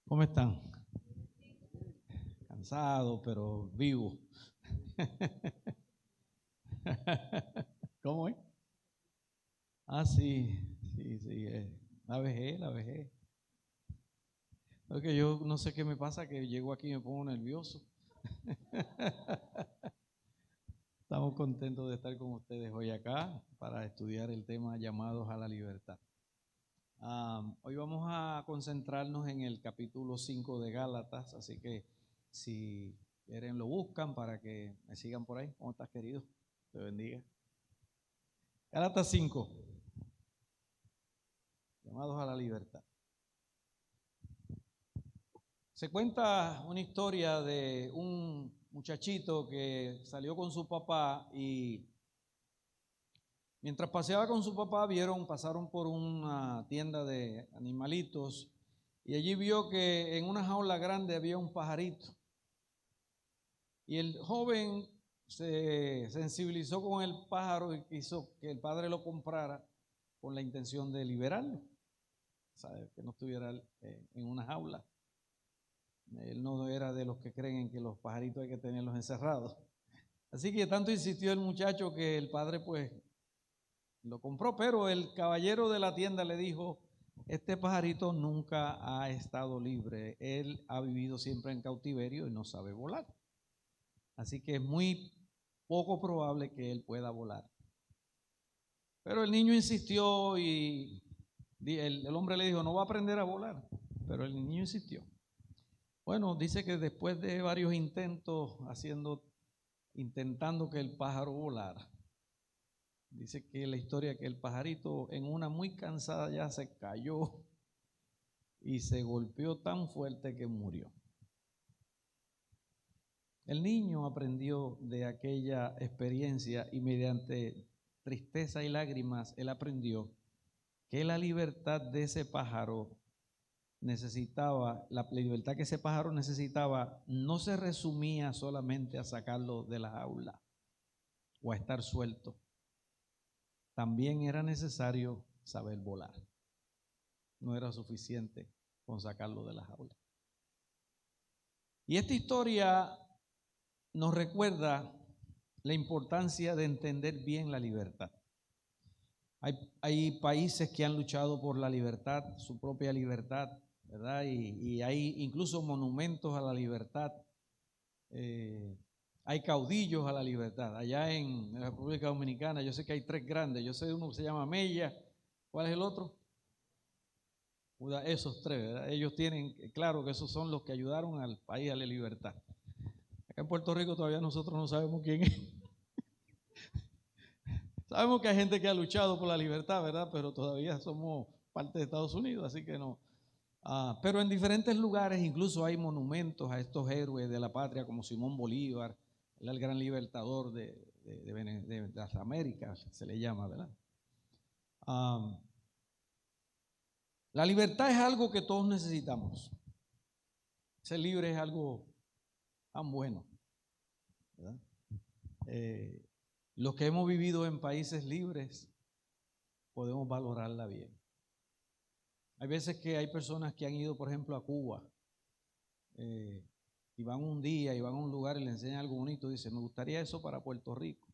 ¿Cómo están? Cansado, pero vivo. ¿Cómo es? Ah, sí, sí. La vejez. Es que yo no sé qué me pasa, que llego aquí y me pongo nervioso. Estamos contentos de estar con ustedes hoy acá para estudiar el tema llamados a la libertad. Hoy vamos a concentrarnos en el capítulo 5 de Gálatas, así que si quieren lo buscan para que me sigan por ahí. ¿Cómo estás, querido? Te bendiga. Gálatas 5, llamados a la libertad. Se cuenta una historia de un muchachito que salió con su papá y mientras paseaba con su papá pasaron por una tienda de animalitos y allí vio que en una jaula grande había un pajarito. Y el joven se sensibilizó con el pájaro y quiso que el padre lo comprara con la intención de liberarlo, ¿sabe? Que no estuviera en una jaula. Él no era de los que creen en que los pajaritos hay que tenerlos encerrados. Así que tanto insistió el muchacho que el padre pues lo compró, pero el caballero de la tienda le dijo: este pajarito nunca ha estado libre, él ha vivido siempre en cautiverio y no sabe volar. Así que es muy poco probable que él pueda volar. Pero el niño insistió y el hombre le dijo: no va a aprender a volar, pero el niño insistió. Bueno, dice que después de varios intentos intentando que el pájaro volara, dice que la historia que el pajarito en una muy cansada ya se cayó y se golpeó tan fuerte que murió. El niño aprendió de aquella experiencia y mediante tristeza y lágrimas él aprendió que la libertad de ese pájaro la libertad que ese pájaro necesitaba no se resumía solamente a sacarlo de la jaula o a estar suelto. También era necesario saber volar. No era suficiente con sacarlo de la jaula. Y esta historia nos recuerda la importancia de entender bien la libertad. Hay países que han luchado por la libertad, su propia libertad, ¿verdad? Y hay incluso monumentos a la libertad. Hay caudillos a la libertad. Allá en la República Dominicana, yo sé que hay 3 grandes. Yo sé de uno que se llama Mella. ¿Cuál es el otro? Esos 3, ¿verdad? Ellos tienen claro que esos son los que ayudaron al país a la libertad. Acá en Puerto Rico todavía nosotros no sabemos quién es. Sabemos que hay gente que ha luchado por la libertad, ¿verdad? Pero todavía somos parte de Estados Unidos, así que no. Pero en diferentes lugares incluso hay monumentos a estos héroes de la patria como Simón Bolívar, el gran libertador de las Américas, se le llama, ¿verdad? La libertad es algo que todos necesitamos. Ser libre es algo tan bueno, ¿verdad? Los que hemos vivido en países libres podemos valorarla bien. Hay veces que hay personas que han ido, por ejemplo, a Cuba y van un día y van a un lugar y le enseñan algo bonito y dicen: me gustaría eso para Puerto Rico.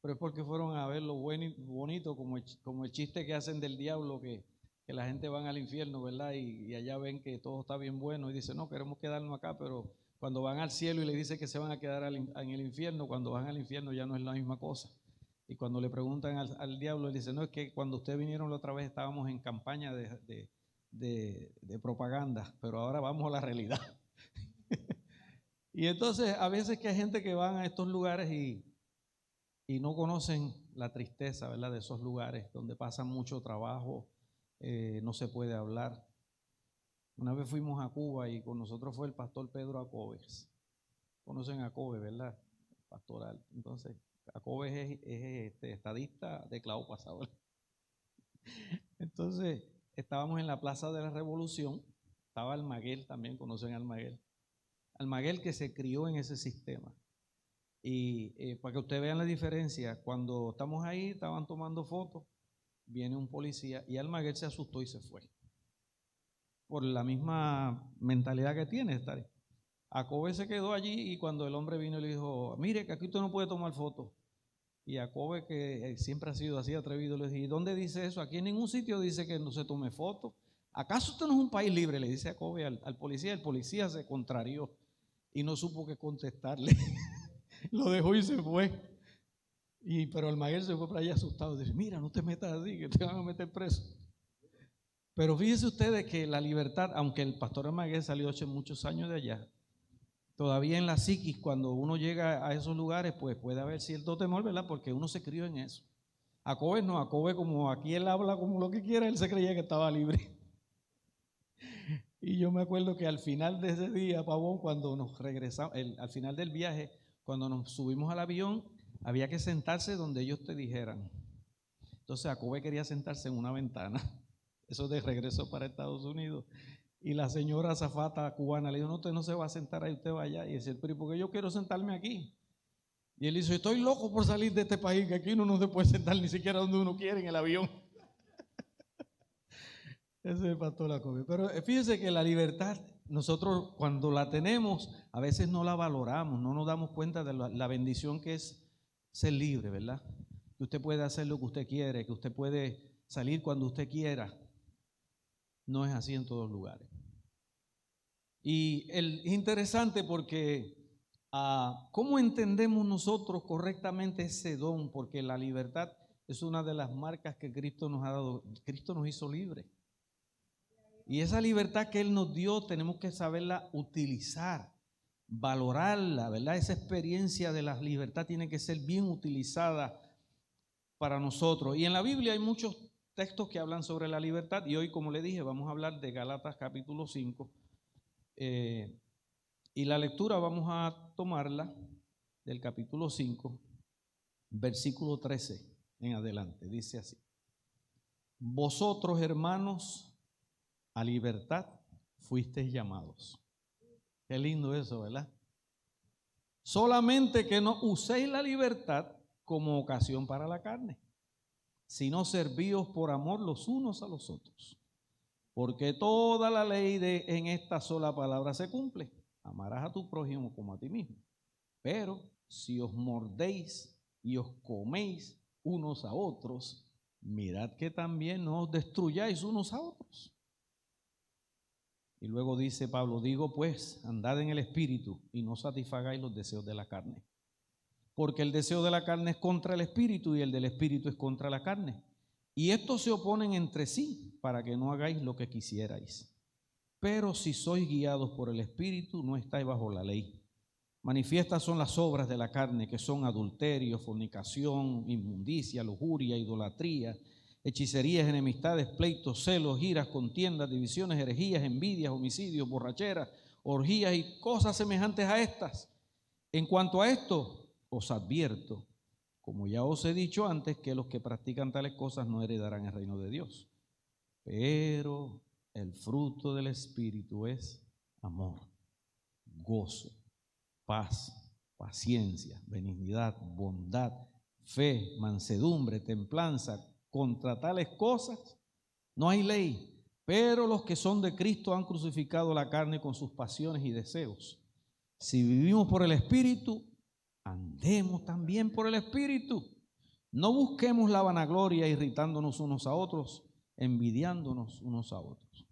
Pero es porque fueron a ver lo bonito, como el chiste que hacen del diablo, que la gente va al infierno, ¿verdad? Y allá ven que todo está bien bueno y dicen: no, queremos quedarnos acá, pero cuando van al cielo y le dicen que se van a quedar en el infierno, cuando van al infierno ya no es la misma cosa. Y cuando le preguntan al diablo, él dice: no, es que cuando ustedes vinieron la otra vez estábamos en campaña de propaganda, pero ahora vamos a la realidad. Y entonces a veces que hay gente que van a estos lugares y no conocen la tristeza, ¿verdad?, de esos lugares donde pasan mucho trabajo, no se puede hablar. Una vez fuimos a Cuba y con nosotros fue el pastor Pedro Acobes. Conocen a Acobes, ¿verdad? Pastoral. Entonces, Acobes es estadista de clavo pasado. Entonces, estábamos en la Plaza de la Revolución, estaba Almaguer también, conocen a Almaguer. Almaguer que se crió en ese sistema. Y para que ustedes vean la diferencia, cuando estamos ahí, estaban tomando fotos, viene un policía y Almaguer se asustó y se fue. por la misma mentalidad que tiene. Jacob se quedó allí y cuando el hombre vino y le dijo, mire que aquí usted no puede tomar fotos. Y Jacob, que siempre ha sido así atrevido, le dije, ¿y dónde dice eso? Aquí en ningún sitio dice que no se tome fotos. ¿Acaso usted no es un país libre? Le dice Jacob al policía. El policía se contrarió y no supo qué contestarle. Lo dejó y se fue. Pero el Maguel se fue para allá asustado. Dice, mira, no te metas así, que te van a meter preso. Pero fíjense ustedes que la libertad, aunque el pastor Maguel salió hace muchos años de allá, todavía en la psiquis, cuando uno llega a esos lugares, pues puede haber cierto temor, ¿verdad? Porque uno se crió en eso. Jacob no, Jacob como aquí él habla como lo que quiera, él se creía que estaba libre. Y yo me acuerdo que al final de ese día, Pavón, cuando nos regresamos, al final del viaje, cuando nos subimos al avión, había que sentarse donde ellos te dijeran. Entonces Jacob quería sentarse en una ventana, eso de regreso para Estados Unidos. Y la señora azafata cubana le dijo, no, usted no se va a sentar ahí, usted va allá. Y dice, pero ¿por qué yo quiero sentarme aquí? Y él dice, estoy loco por salir de este país, que aquí uno no se puede sentar ni siquiera donde uno quiere, en el avión. Ese es el pastor Jacob. Pero fíjense que la libertad, nosotros cuando la tenemos, a veces no la valoramos, no nos damos cuenta de la bendición que es ser libre, ¿verdad? Que usted puede hacer lo que usted quiere, que usted puede salir cuando usted quiera. No es así en todos lugares. Y es interesante porque ¿cómo entendemos nosotros correctamente ese don? Porque la libertad es una de las marcas que Cristo nos ha dado. Cristo nos hizo libres. Y esa libertad que Él nos dio tenemos que saberla utilizar, valorarla, ¿verdad? Esa experiencia de la libertad tiene que ser bien utilizada para nosotros. Y en la Biblia hay muchos textos que hablan sobre la libertad y hoy, como le dije, vamos a hablar de Gálatas capítulo 5. Y la lectura vamos a tomarla del capítulo 5, versículo 13 en adelante. Dice así: vosotros, hermanos, a libertad fuisteis llamados. Qué lindo eso, ¿verdad? Solamente que no uséis la libertad como ocasión para la carne, sino servíos por amor los unos a los otros. Porque toda la ley en esta sola palabra se cumple: amarás a tu prójimo como a ti mismo. Pero si os mordéis y os coméis unos a otros, mirad que también no os destruyáis unos a otros. Y luego dice Pablo, digo pues, andad en el espíritu y no satisfagáis los deseos de la carne. Porque el deseo de la carne es contra el espíritu y el del espíritu es contra la carne. Y estos se oponen entre sí para que no hagáis lo que quisierais. Pero si sois guiados por el espíritu, no estáis bajo la ley. Manifiestas son las obras de la carne, que son adulterio, fornicación, inmundicia, lujuria, idolatría, hechicerías, enemistades, pleitos, celos, iras, contiendas, divisiones, herejías, envidias, homicidios, borracheras, orgías y cosas semejantes a estas. En cuanto a esto, os advierto, como ya os he dicho antes, que los que practican tales cosas no heredarán el reino de Dios. Pero el fruto del Espíritu es amor, gozo, paz, paciencia, benignidad, bondad, fe, mansedumbre, templanza. Contra tales cosas no hay ley, pero los que son de Cristo han crucificado la carne con sus pasiones y deseos. Si vivimos por el Espíritu, andemos también por el Espíritu. No busquemos la vanagloria irritándonos unos a otros, envidiándonos unos a otros.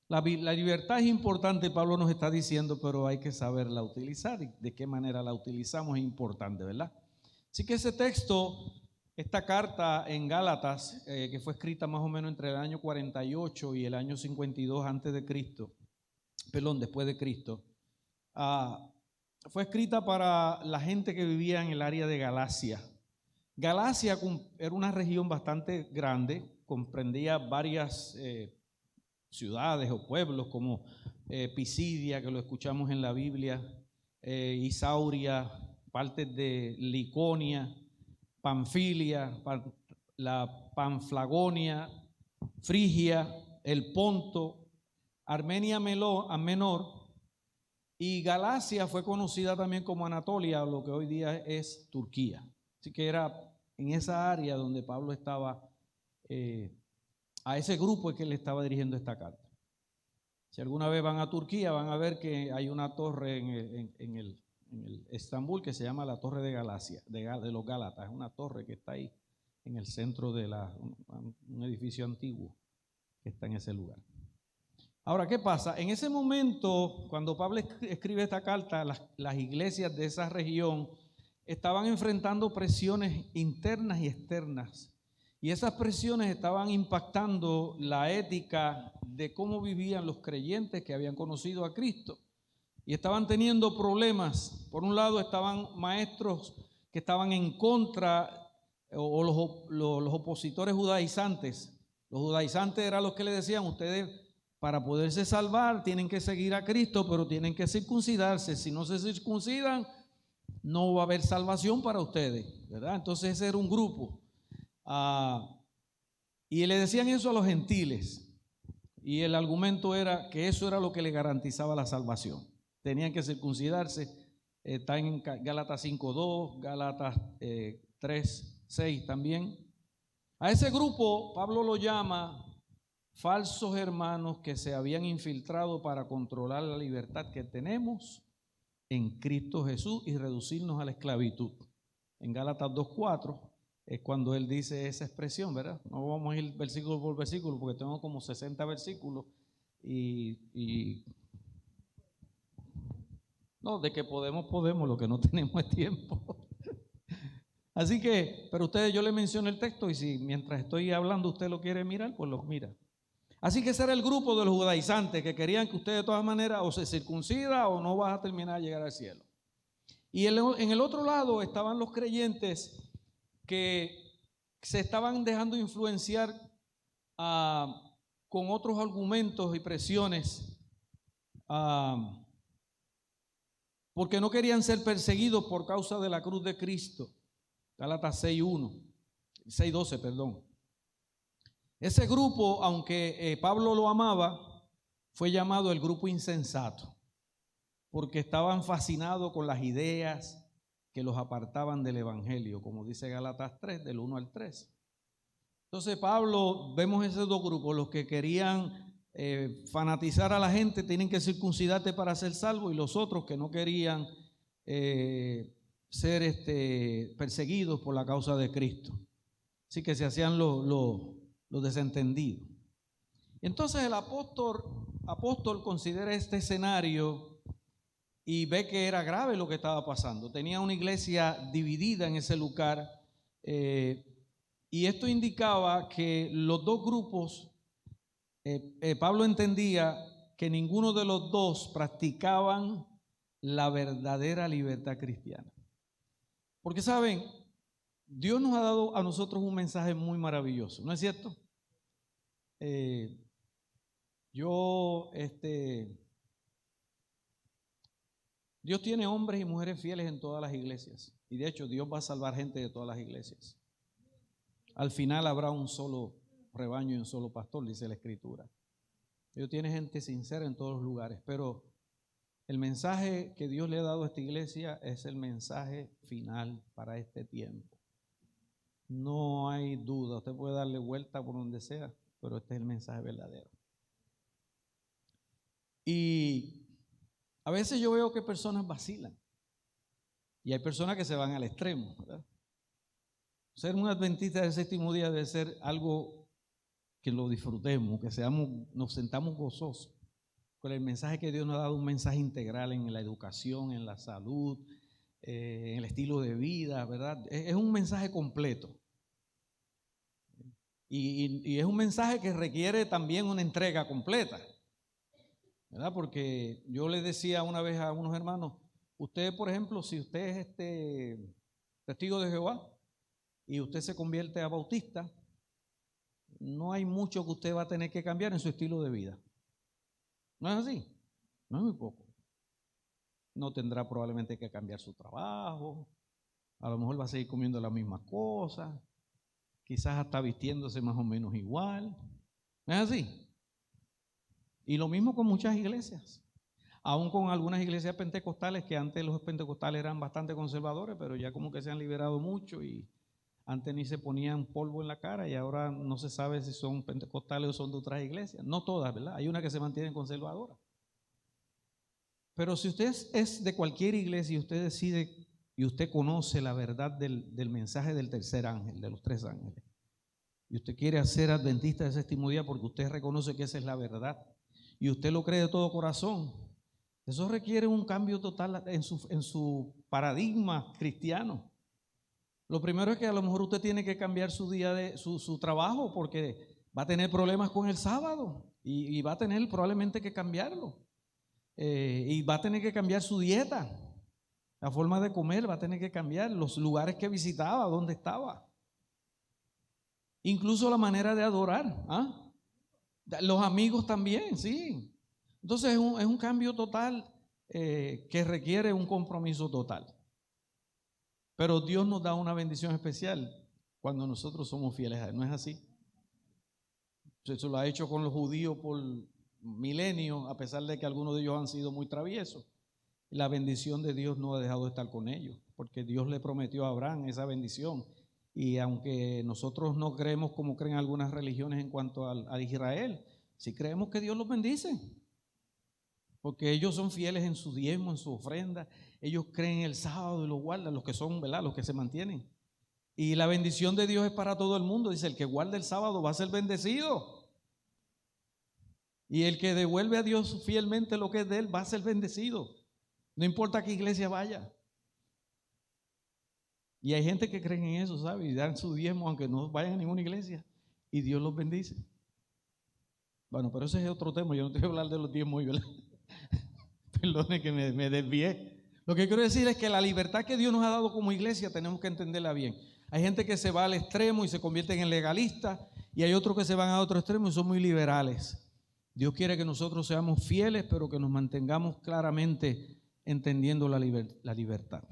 La libertad es importante, Pablo nos está diciendo, pero hay que saberla utilizar. Y de qué manera la utilizamos es importante, ¿verdad? Así que ese texto, esta carta en Gálatas, que fue escrita más o menos entre el año 48 y el año 52 antes de Cristo, después de Cristo, fue escrita para la gente que vivía en el área de Galacia. Galacia era una región bastante grande, comprendía varias ciudades o pueblos como Pisidia, que lo escuchamos en la Biblia, Isauria, partes de Liconia, Panfilia, la Panflagonia, Frigia, el Ponto, Armenia Menor, y Galacia fue conocida también como Anatolia, lo que hoy día es Turquía. Así que era en esa área donde Pablo estaba, a ese grupo es que le estaba dirigiendo esta carta. Si alguna vez van a Turquía, van a ver que hay una torre en el Estambul que se llama la Torre de Galacia, de los Gálatas. Es una torre que está ahí en el centro de un edificio antiguo que está en ese lugar. Ahora, ¿qué pasa? En ese momento, cuando Pablo escribe esta carta, las iglesias de esa región estaban enfrentando presiones internas y externas. Y esas presiones estaban impactando la ética de cómo vivían los creyentes que habían conocido a Cristo. Y estaban teniendo problemas. Por un lado estaban maestros que estaban en contra, o los opositores judaizantes. Los judaizantes eran los que le decían: ustedes, para poderse salvar, tienen que seguir a Cristo, pero tienen que circuncidarse. Si no se circuncidan, no va a haber salvación para ustedes, ¿verdad? Entonces ese era un grupo. Y le decían eso a los gentiles. Y el argumento era que eso era lo que le garantizaba la salvación. Tenían que circuncidarse. Está en Gálatas 5:2, Gálatas 3:6 también. A ese grupo Pablo lo llama falsos hermanos que se habían infiltrado para controlar la libertad que tenemos en Cristo Jesús y reducirnos a la esclavitud. En Gálatas 2:4 es cuando él dice esa expresión, ¿verdad? No vamos a ir versículo por versículo porque tengo como 60 versículos y no, de que podemos, lo que no tenemos es tiempo. Así que, pero ustedes, yo le menciono el texto y si mientras estoy hablando usted lo quiere mirar, pues lo mira. Así que ese era el grupo de los judaizantes que querían que usted de todas maneras o se circuncida o no vas a terminar de llegar al cielo. Y en el otro lado estaban los creyentes que se estaban dejando influenciar con otros argumentos y presiones porque no querían ser perseguidos por causa de la cruz de Cristo. Gálatas 6:12, perdón. Ese grupo, aunque Pablo lo amaba, fue llamado el grupo insensato, porque estaban fascinados con las ideas que los apartaban del evangelio, como dice Gálatas 3, del 1 al 3. Entonces Pablo, vemos esos dos grupos, los que querían fanatizar a la gente, tienen que circuncidarte para ser salvo, y los otros que no querían ser perseguidos por la causa de Cristo. Así que se hacían los desentendidos. Entonces el apóstol considera este escenario y ve que era grave lo que estaba pasando. Tenía una iglesia dividida en ese lugar y esto indicaba que los dos grupos, Pablo entendía que ninguno de los dos practicaban la verdadera libertad cristiana. Porque saben, Dios nos ha dado a nosotros un mensaje muy maravilloso, ¿no es cierto? Dios tiene hombres y mujeres fieles en todas las iglesias. Y de hecho, Dios va a salvar gente de todas las iglesias. Al final habrá un solo rebaño y un solo pastor, dice la Escritura. Dios tiene gente sincera en todos los lugares, pero el mensaje que Dios le ha dado a esta iglesia es el mensaje final para este tiempo. No hay duda, usted puede darle vuelta por donde sea, pero este es el mensaje verdadero. Y a veces yo veo que personas vacilan y hay personas que se van al extremo, ¿verdad? Ser un adventista del séptimo día debe ser algo que lo disfrutemos, que nos sentamos gozosos con el mensaje que Dios nos ha dado, un mensaje integral en la educación, en la salud, en el estilo de vida, ¿verdad? Es un mensaje completo. Y es un mensaje que requiere también una entrega completa, ¿verdad? Porque yo le decía una vez a unos hermanos, usted, por ejemplo, si usted es testigo de Jehová y usted se convierte a bautista, no hay mucho que usted va a tener que cambiar en su estilo de vida. ¿No es así? No es muy poco. No tendrá probablemente que cambiar su trabajo, a lo mejor va a seguir comiendo las mismas cosas, quizás hasta vistiéndose más o menos igual. ¿No es así? Y lo mismo con muchas iglesias, aún con algunas iglesias pentecostales que antes los pentecostales eran bastante conservadores, pero ya como que se han liberado mucho y Antes ni se ponían polvo en la cara y ahora no se sabe si son pentecostales o son de otras iglesias. No todas, ¿verdad? Hay unas que se mantienen conservadoras. Pero si usted es de cualquier iglesia y usted decide y usted conoce la verdad del mensaje del tercer ángel, de los 3 ángeles, y usted quiere ser adventista de séptimo día porque usted reconoce que esa es la verdad y usted lo cree de todo corazón, eso requiere un cambio total en su paradigma cristiano. Lo primero es que a lo mejor usted tiene que cambiar su día de su trabajo, porque va a tener problemas con el sábado y va a tener probablemente que cambiarlo. Y va a tener que cambiar su dieta, la forma de comer va a tener que cambiar, los lugares que visitaba, dónde estaba, incluso la manera de adorar, los amigos también, sí. Entonces es un cambio total que requiere un compromiso total. Pero Dios nos da una bendición especial cuando nosotros somos fieles a Él, ¿no es así? Eso lo ha hecho con los judíos por milenios, a pesar de que algunos de ellos han sido muy traviesos. La bendición de Dios no ha dejado de estar con ellos, porque Dios le prometió a Abraham esa bendición. Y aunque nosotros no creemos como creen algunas religiones en cuanto a Israel, sí creemos que Dios los bendice, porque ellos son fieles en su diezmo, en su ofrenda. Ellos creen en el sábado y lo guardan, los que son, ¿verdad?, los que se mantienen. Y la bendición de Dios es para todo el mundo. Dice, el que guarda el sábado va a ser bendecido. Y el que devuelve a Dios fielmente lo que es de Él va a ser bendecido. No importa a qué iglesia vaya. Y hay gente que creen en eso, ¿sabe? Y dan su diezmo aunque no vayan a ninguna iglesia. Y Dios los bendice. Bueno, pero ese es otro tema. Yo no te voy a hablar de los diezmos hoy, ¿verdad? Perdone que me desvié. Lo que quiero decir es que la libertad que Dios nos ha dado como iglesia tenemos que entenderla bien. Hay gente que se va al extremo y se convierten en legalistas. Y hay otros que se van a otro extremo y son muy liberales. Dios quiere que nosotros seamos fieles, pero que nos mantengamos claramente entendiendo la libertad.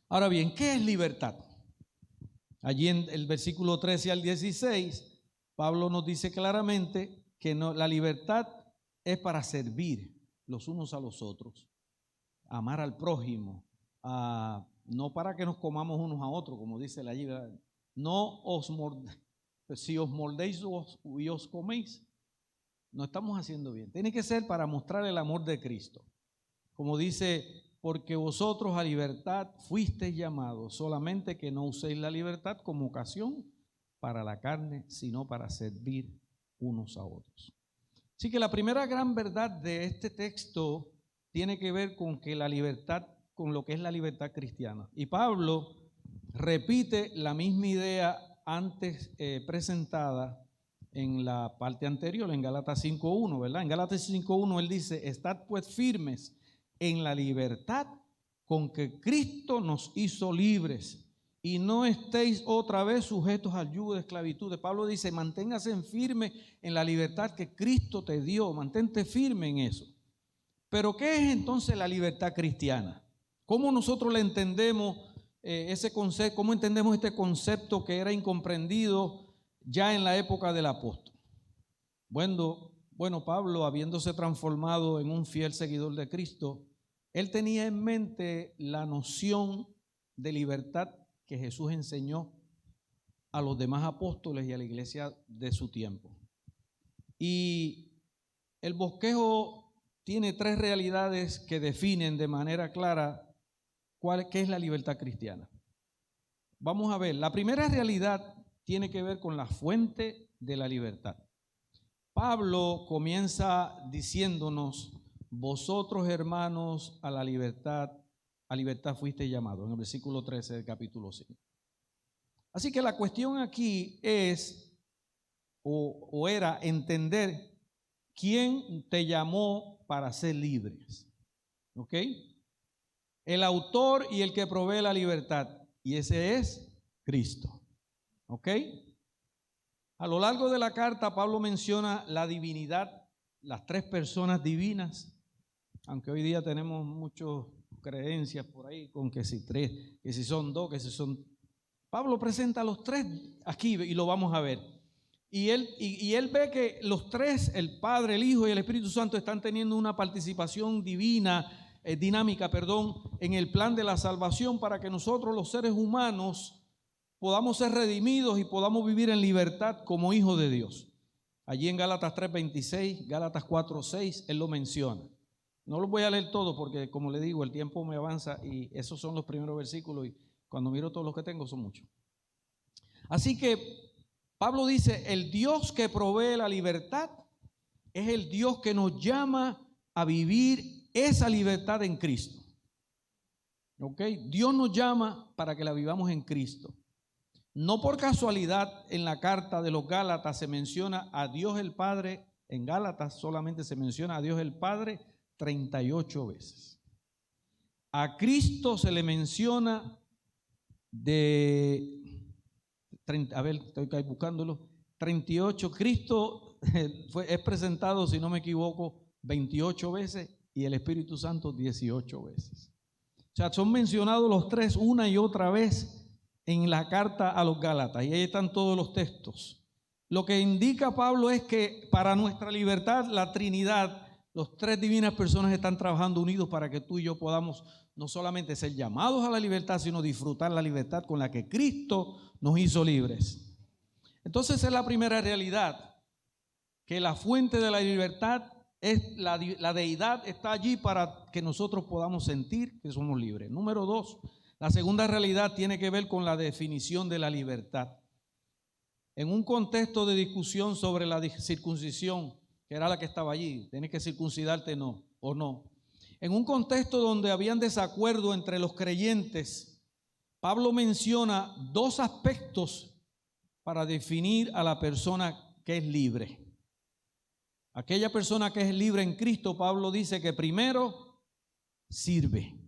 Ahora bien, ¿qué es libertad? Allí en el versículo 13 al 16, Pablo nos dice claramente que la libertad es para servir los unos a los otros, amar al prójimo, no para que nos comamos unos a otros, como dice la Biblia. No si os mordéis y os coméis, no estamos haciendo bien. Tiene que ser para mostrar el amor de Cristo. Como dice, porque vosotros a libertad fuisteis llamados, solamente que no uséis la libertad como ocasión para la carne, sino para servir unos a otros. Así que la primera gran verdad de este texto tiene que ver con que la libertad, con lo que es la libertad cristiana. Y Pablo repite la misma idea antes presentada en la parte anterior, en Gálatas 5.1, ¿verdad? En Gálatas 5.1 él dice, estad pues firmes en la libertad con que Cristo nos hizo libres y no estéis otra vez sujetos al yugo de esclavitud. Pablo dice, manténgase firme en la libertad que Cristo te dio, mantente firme en eso. Pero ¿qué es entonces la libertad cristiana? ¿Cómo nosotros le entendemos ese concepto? ¿Cómo entendemos este concepto que era incomprendido ya en la época del apóstol? Bueno, Pablo, habiéndose transformado en un fiel seguidor de Cristo, él tenía en mente la noción de libertad que Jesús enseñó a los demás apóstoles y a la iglesia de su tiempo. Y el bosquejo tiene 3 realidades que definen de manera clara qué es la libertad cristiana. Vamos a ver, la primera realidad tiene que ver con la fuente de la libertad. Pablo comienza diciéndonos, vosotros hermanos a libertad fuisteis llamados, en el versículo 13 del capítulo 5. Así que la cuestión aquí es, o era entender quién te llamó para ser libres. ¿Ok? El autor y el que provee la libertad, y ese es Cristo. ¿Ok? A lo largo de la carta, Pablo menciona la divinidad, las 3 personas divinas, aunque hoy día tenemos muchas creencias por ahí con que si 3, que si son 2, que si son... Pablo presenta a los 3 aquí y lo vamos a ver. Y él ve que los 3, el Padre, el Hijo y el Espíritu Santo, están teniendo una participación dinámica, en el plan de la salvación para que nosotros los seres humanos podamos ser redimidos y podamos vivir en libertad como hijos de Dios. Allí en Gálatas 3:26, Gálatas 4:6, él lo menciona. No lo voy a leer todo porque, como le digo, el tiempo me avanza y esos son los primeros versículos y cuando miro todos los que tengo son muchos. Así que Pablo dice, el Dios que provee la libertad es el Dios que nos llama a vivir esa libertad en Cristo. ¿Ok? Dios nos llama para que la vivamos en Cristo. No por casualidad en la carta de los Gálatas se menciona a Dios el Padre, en Gálatas solamente se menciona a Dios el Padre 38 veces. A Cristo se le menciona estoy buscándolo, 38. Cristo es presentado, si no me equivoco, 28 veces y el Espíritu Santo 18 veces. O sea, son mencionados los tres una y otra vez en la carta a los Gálatas y ahí están todos los textos. Lo que indica Pablo es que para nuestra libertad, la Trinidad, los tres divinas personas están trabajando unidos para que tú y yo podamos no solamente ser llamados a la libertad, sino disfrutar la libertad con la que Cristo nos hizo libres. Entonces es la primera realidad, que la fuente de la libertad es la deidad, está allí para que nosotros podamos sentir que somos libres. Número 2, la segunda realidad tiene que ver con la definición de la libertad. En un contexto de discusión sobre la circuncisión, que era la que estaba allí, ¿tienes que circuncidarte o no? En un contexto donde habían desacuerdo entre los creyentes, Pablo menciona dos aspectos para definir a la persona que es libre. Aquella persona que es libre en Cristo, Pablo dice que primero sirve.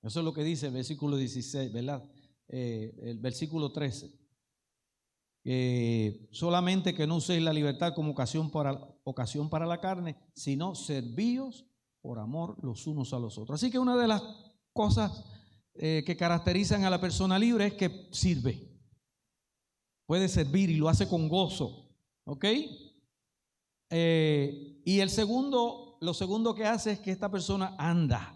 Eso es lo que dice el versículo 16, ¿verdad? El versículo 13. Solamente que no uséis la libertad como ocasión para la carne, sino servíos por amor los unos a los otros. Así que una de las cosas que caracterizan a la persona libre es que sirve. Puede servir y lo hace con gozo. ¿Ok? Y lo segundo que hace es que esta persona anda.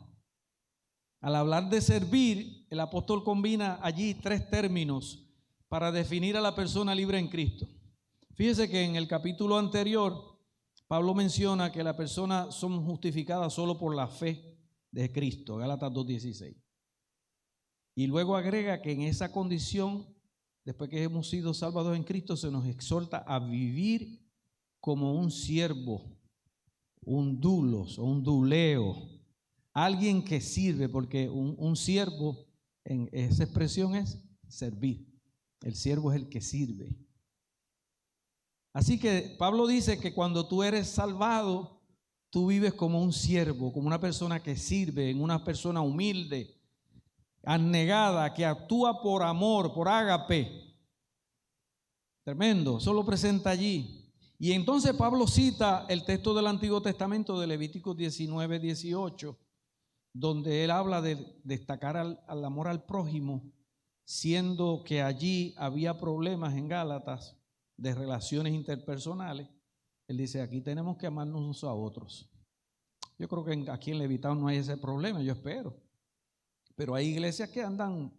Al hablar de servir, el apóstol combina allí tres términos para definir a la persona libre en Cristo. Fíjese que en el capítulo anterior, Pablo menciona que las personas son justificadas solo por la fe de Cristo, Gálatas 2:16. Y luego agrega que en esa condición, después que hemos sido salvados en Cristo, se nos exhorta a vivir como un siervo, un doulos o un douleo, alguien que sirve, porque un siervo, en esa expresión es servir. El siervo es el que sirve. Así que Pablo dice que cuando tú eres salvado, tú vives como un siervo, como una persona que sirve, en una persona humilde, abnegada, que actúa por amor, por ágape. Tremendo, eso lo presenta allí. Y entonces Pablo cita el texto del Antiguo Testamento de Levíticos 19:18, donde él habla de destacar al amor al prójimo, siendo que allí había problemas en Gálatas de relaciones interpersonales. Él dice, aquí tenemos que amarnos unos a otros. Yo creo que aquí en Levitao no hay ese problema, yo espero. Pero hay iglesias que andan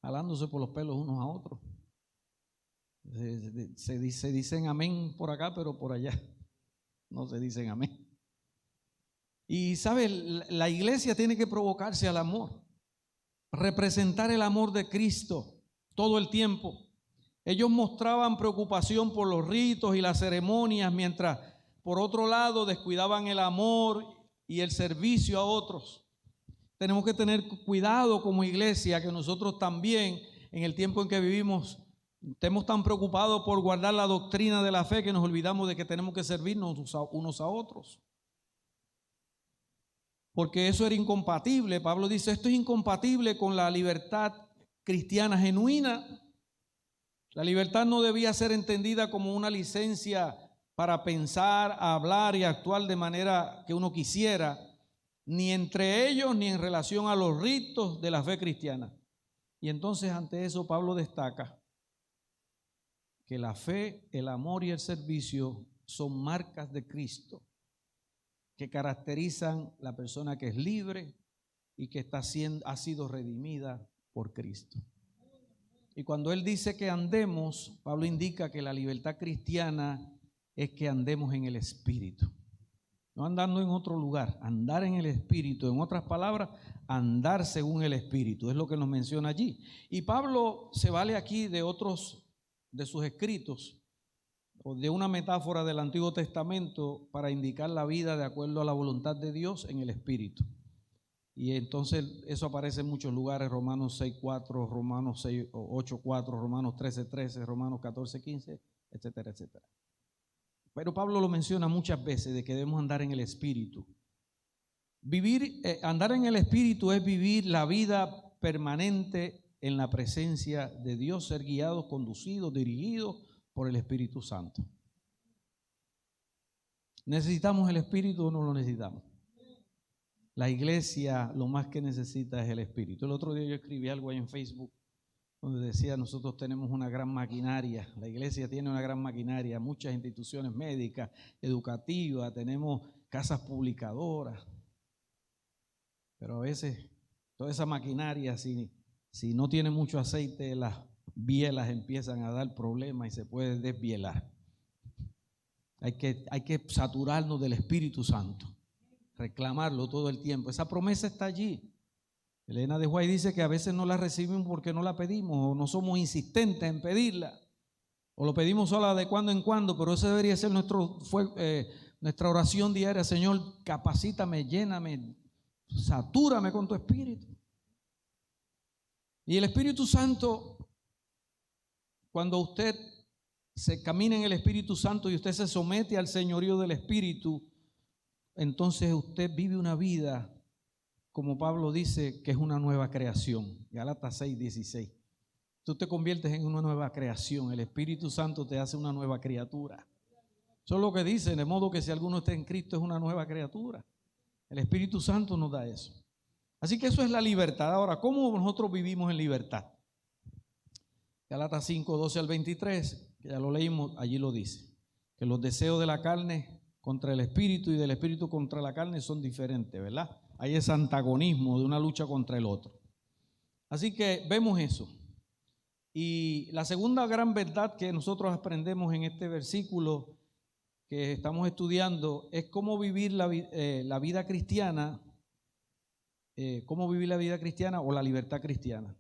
jalándose por los pelos unos a otros. Se dicen amén por acá, pero por allá no se dicen amén. Y sabe, la iglesia tiene que provocarse al amor, representar el amor de Cristo todo el tiempo. Ellos mostraban preocupación por los ritos y las ceremonias, mientras por otro lado descuidaban el amor y el servicio a otros. Tenemos que tener cuidado como iglesia, que nosotros también en el tiempo en que vivimos estemos tan preocupados por guardar la doctrina de la fe que nos olvidamos de que tenemos que servirnos unos a otros. Porque eso era incompatible. Pablo dice, esto es incompatible con la libertad cristiana genuina. La libertad no debía ser entendida como una licencia para pensar, hablar y actuar de manera que uno quisiera, ni entre ellos ni en relación a los ritos de la fe cristiana. Y entonces ante eso Pablo destaca que la fe, el amor y el servicio son marcas de Cristo que caracterizan la persona que es libre y que ha sido redimida por Cristo. Y cuando él dice que andemos, Pablo indica que la libertad cristiana es que andemos en el Espíritu. No andando en otro lugar, andar en el Espíritu. En otras palabras, andar según el Espíritu. Es lo que nos menciona allí. Y Pablo se vale aquí de otros de sus escritos, o de una metáfora del Antiguo Testamento para indicar la vida de acuerdo a la voluntad de Dios en el Espíritu. Y entonces eso aparece en muchos lugares, Romanos 6:4, Romanos 8:4, Romanos 13:13, Romanos 14:15, etcétera, etcétera. Pero Pablo lo menciona muchas veces de que debemos andar en el Espíritu. Andar en el Espíritu es vivir la vida permanente en la presencia de Dios, ser guiados, conducidos, dirigidos por el Espíritu Santo. ¿Necesitamos el Espíritu o no lo necesitamos? La iglesia lo más que necesita es el Espíritu. El otro día yo escribí algo ahí en Facebook donde decía: nosotros tenemos una gran maquinaria, la iglesia tiene una gran maquinaria, muchas instituciones médicas, educativas, tenemos casas publicadoras, pero a veces toda esa maquinaria, si no tiene mucho aceite, las bielas empiezan a dar problemas y se puede desbielar. Hay que saturarnos del Espíritu Santo, reclamarlo todo el tiempo. Esa promesa está allí. Elena de White dice que a veces no la recibimos porque no la pedimos, o no somos insistentes en pedirla, o lo pedimos solo de cuando en cuando, pero esa debería ser nuestra oración diaria. Señor, capacítame, lléname, satúrame con tu Espíritu. Y el Espíritu Santo, cuando usted se camina en el Espíritu Santo y usted se somete al señorío del Espíritu, entonces usted vive una vida, como Pablo dice, que es una nueva creación. Gálatas 6:16. Tú te conviertes en una nueva creación. El Espíritu Santo te hace una nueva criatura. Eso es lo que dice, de modo que si alguno está en Cristo es una nueva criatura. El Espíritu Santo nos da eso. Así que eso es la libertad. Ahora, ¿cómo nosotros vivimos en libertad? Gálatas 5:12 al 23, que ya lo leímos, allí lo dice, que los deseos de la carne contra el Espíritu y del Espíritu contra la carne son diferentes, ¿verdad? Hay ese antagonismo de una lucha contra el otro. Así que vemos eso. Y la segunda gran verdad que nosotros aprendemos en este versículo que estamos estudiando es cómo vivir la vida cristiana, o la libertad cristiana.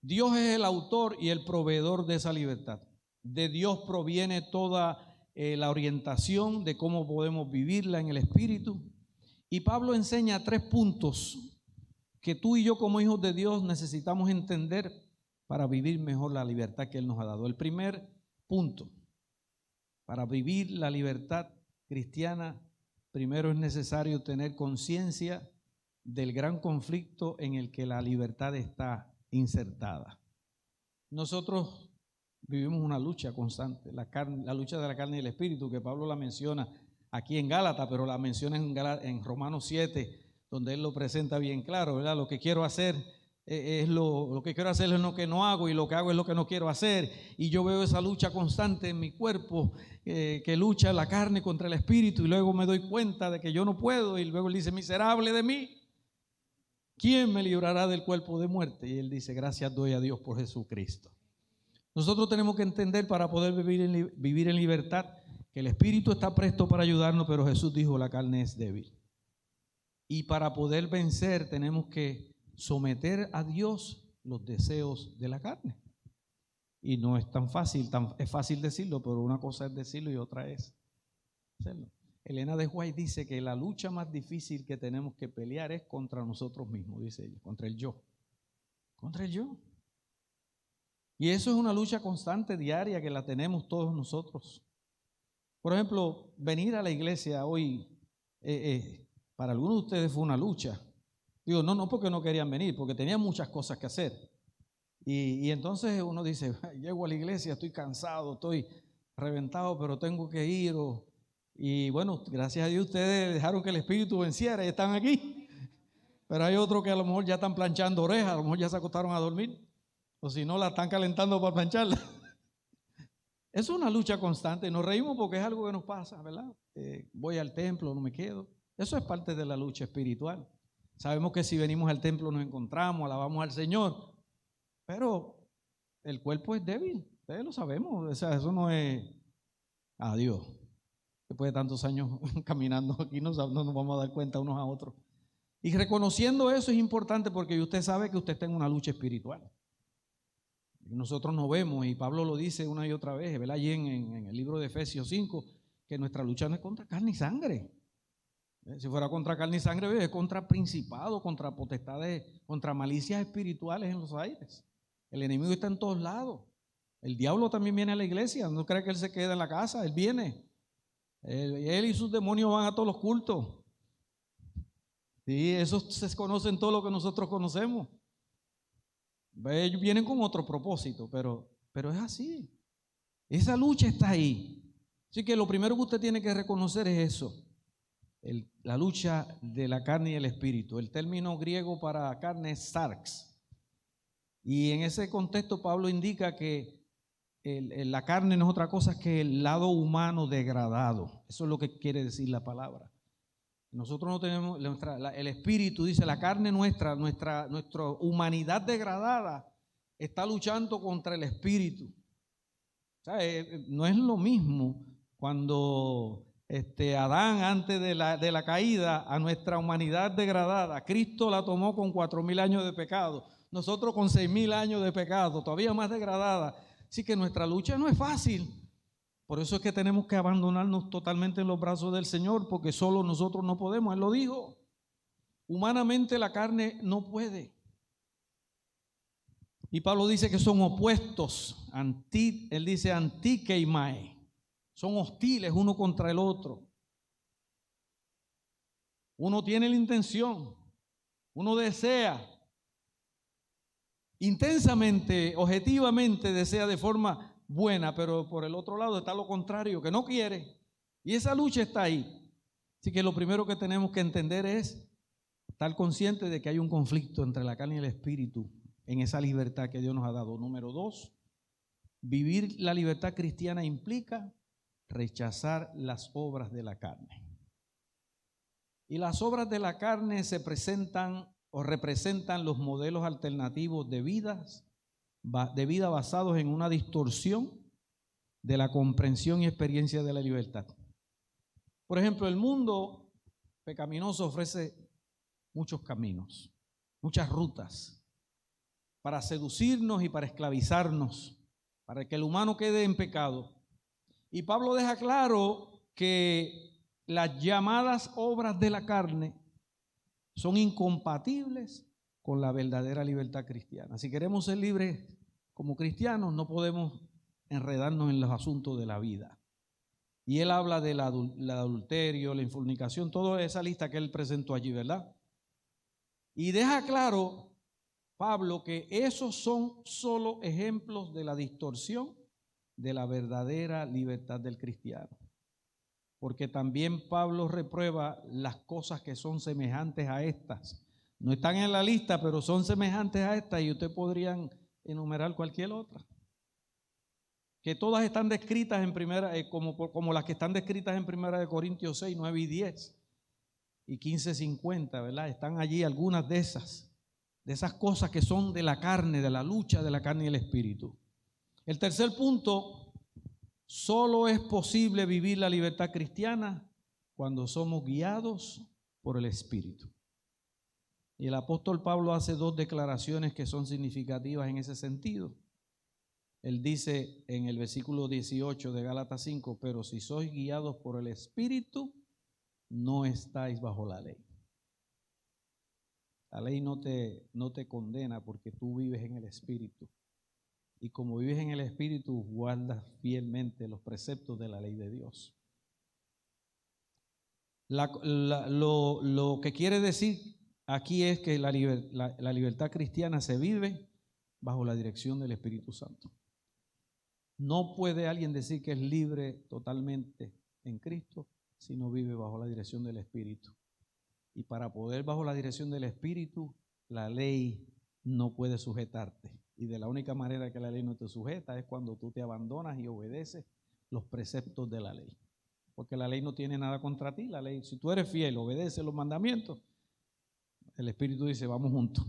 Dios es el autor y el proveedor de esa libertad. De Dios proviene toda la orientación de cómo podemos vivirla en el Espíritu. Y Pablo enseña 3 puntos que tú y yo como hijos de Dios necesitamos entender para vivir mejor la libertad que Él nos ha dado. El primer punto, para vivir la libertad cristiana, primero es necesario tener conciencia del gran conflicto en el que la libertad está insertada. Nosotros vivimos una lucha constante, la lucha de la carne y el espíritu, que Pablo la menciona aquí en Gálatas, pero la menciona en Romanos 7, donde él lo presenta bien claro, ¿verdad? Lo que quiero hacer es lo que quiero hacer es lo que no hago, y lo que hago es lo que no quiero hacer. Y yo veo esa lucha constante en mi cuerpo, que lucha la carne contra el espíritu, y luego me doy cuenta de que yo no puedo, y luego él dice: miserable de mí, ¿quién me librará del cuerpo de muerte? Y él dice: gracias doy a Dios por Jesucristo. Nosotros tenemos que entender, para poder vivir en libertad, que el espíritu está presto para ayudarnos, pero Jesús dijo: la carne es débil. Y para poder vencer tenemos que someter a Dios los deseos de la carne. Y no es tan fácil, es fácil decirlo, pero una cosa es decirlo y otra es hacerlo. Elena de White dice que la lucha más difícil que tenemos que pelear es contra nosotros mismos, dice ella, contra el yo. Contra el yo. Y eso es una lucha constante, diaria, que la tenemos todos nosotros. Por ejemplo, venir a la iglesia hoy, para algunos de ustedes fue una lucha. Digo, no porque no querían venir, porque tenían muchas cosas que hacer. Y entonces uno dice: llego a la iglesia, estoy cansado, estoy reventado, pero tengo que ir. Y bueno, gracias a Dios ustedes dejaron que el espíritu venciera y están aquí. Pero hay otros que a lo mejor ya están planchando orejas, a lo mejor ya se acostaron a dormir, o si no, la están calentando para plancharla. Es una lucha constante. Nos reímos porque es algo que nos pasa, ¿verdad? Voy al templo, no me quedo. Eso es parte de la lucha espiritual. Sabemos que si venimos al templo nos encontramos, alabamos al Señor, pero el cuerpo es débil, ustedes lo sabemos, o sea, eso no es adiós. Después de tantos años caminando aquí no nos vamos a dar cuenta unos a otros. Y reconociendo eso es importante porque usted sabe que usted está en una lucha espiritual. Nosotros no vemos, y Pablo lo dice una y otra vez, ¿verdad? Allí en el libro de Efesios 5, que nuestra lucha no es contra carne y sangre. Si fuera contra carne y sangre, es contra principados, contra potestades, contra malicias espirituales en los aires. El enemigo está en todos lados. El diablo también viene a la iglesia, no cree que él se queda en la casa, él viene. Él y sus demonios van a todos los cultos. Sí, esos se conocen todo lo que nosotros conocemos. Ellos vienen con otro propósito, pero es así. Esa lucha está ahí. Así que lo primero que usted tiene que reconocer es eso. La lucha de la carne y el espíritu. El término griego para carne es sarx. Y en ese contexto Pablo indica que la carne no es otra cosa que el lado humano degradado. Eso es lo que quiere decir la palabra. Nosotros no tenemos, el espíritu dice, la carne nuestra humanidad degradada está luchando contra el espíritu. O sea, no es lo mismo cuando Adán antes de la caída, a nuestra humanidad degradada, Cristo la tomó con 4,000 años de pecado, nosotros con 6,000 años de pecado, todavía más degradada. Así que nuestra lucha no es fácil. Por eso es que tenemos que abandonarnos totalmente en los brazos del Señor, porque solo nosotros no podemos. Él lo dijo. Humanamente la carne no puede. Y Pablo dice que son opuestos. Él dice antikeimae. Son hostiles uno contra el otro. Uno tiene la intención, uno desea, intensamente, objetivamente desea de forma buena, pero por el otro lado está lo contrario, que no quiere. Y esa lucha está ahí. Así que lo primero que tenemos que entender es estar conscientes de que hay un conflicto entre la carne y el espíritu en esa libertad que Dios nos ha dado. Número 2, vivir la libertad cristiana implica rechazar las obras de la carne. Y las obras de la carne se presentan o representan los modelos alternativos de vida basados en una distorsión de la comprensión y experiencia de la libertad. Por ejemplo, el mundo pecaminoso ofrece muchos caminos, muchas rutas para seducirnos y para esclavizarnos, para que el humano quede en pecado. Y Pablo deja claro que las llamadas obras de la carne son incompatibles con la verdadera libertad cristiana. Si queremos ser libres como cristianos, no podemos enredarnos en los asuntos de la vida. Y él habla del adulterio, la fornicación, toda esa lista que él presentó allí, ¿verdad? Y deja claro, Pablo, que esos son solo ejemplos de la distorsión de la verdadera libertad del cristiano. Porque también Pablo reprueba las cosas que son semejantes a estas. No están en la lista, pero son semejantes a estas y ustedes podrían enumerar cualquier otra. Que todas están descritas en primera, como las que están descritas en 1 Corintios 6, 9 y 10 y 15, 50, ¿verdad? Están allí algunas de esas cosas que son de la carne, de la lucha de la carne y el espíritu. El tercer punto, solo es posible vivir la libertad cristiana cuando somos guiados por el Espíritu. Y el apóstol Pablo hace 2 declaraciones que son significativas en ese sentido. Él dice en el versículo 18 de Gálatas 5, pero si sois guiados por el Espíritu, no estáis bajo la ley. La ley no te condena porque tú vives en el Espíritu. Y como vives en el Espíritu, guardas fielmente los preceptos de la ley de Dios. Lo que quiere decir aquí es que la libertad cristiana se vive bajo la dirección del Espíritu Santo. No puede alguien decir que es libre totalmente en Cristo si no vive bajo la dirección del Espíritu. Y para poder bajo la dirección del Espíritu, la ley no puede sujetarte. Y de la única manera que la ley no te sujeta es cuando tú te abandonas y obedeces los preceptos de la ley. Porque la ley no tiene nada contra ti. La ley, si tú eres fiel, obedeces los mandamientos, el Espíritu dice, vamos juntos.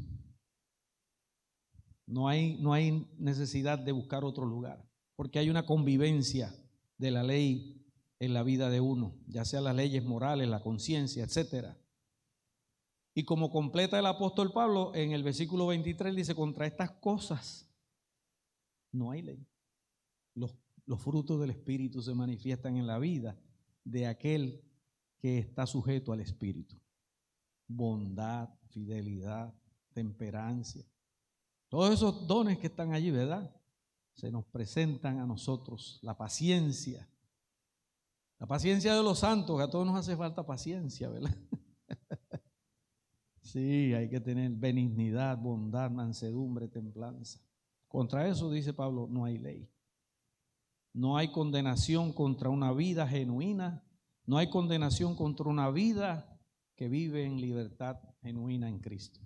No hay necesidad de buscar otro lugar, porque hay una convivencia de la ley en la vida de uno, ya sea las leyes morales, la conciencia, etcétera. Y como completa el apóstol Pablo, en el versículo 23 dice, contra estas cosas no hay ley. Los frutos del Espíritu se manifiestan en la vida de aquel que está sujeto al Espíritu. Bondad, fidelidad, temperancia. Todos esos dones que están allí, ¿verdad? Se nos presentan a nosotros. La paciencia de los santos, que a todos nos hace falta paciencia, ¿verdad? Sí, hay que tener benignidad, bondad, mansedumbre, templanza. Contra eso, dice Pablo, no hay ley. No hay condenación contra una vida genuina, no hay condenación contra una vida que vive en libertad genuina en Cristo.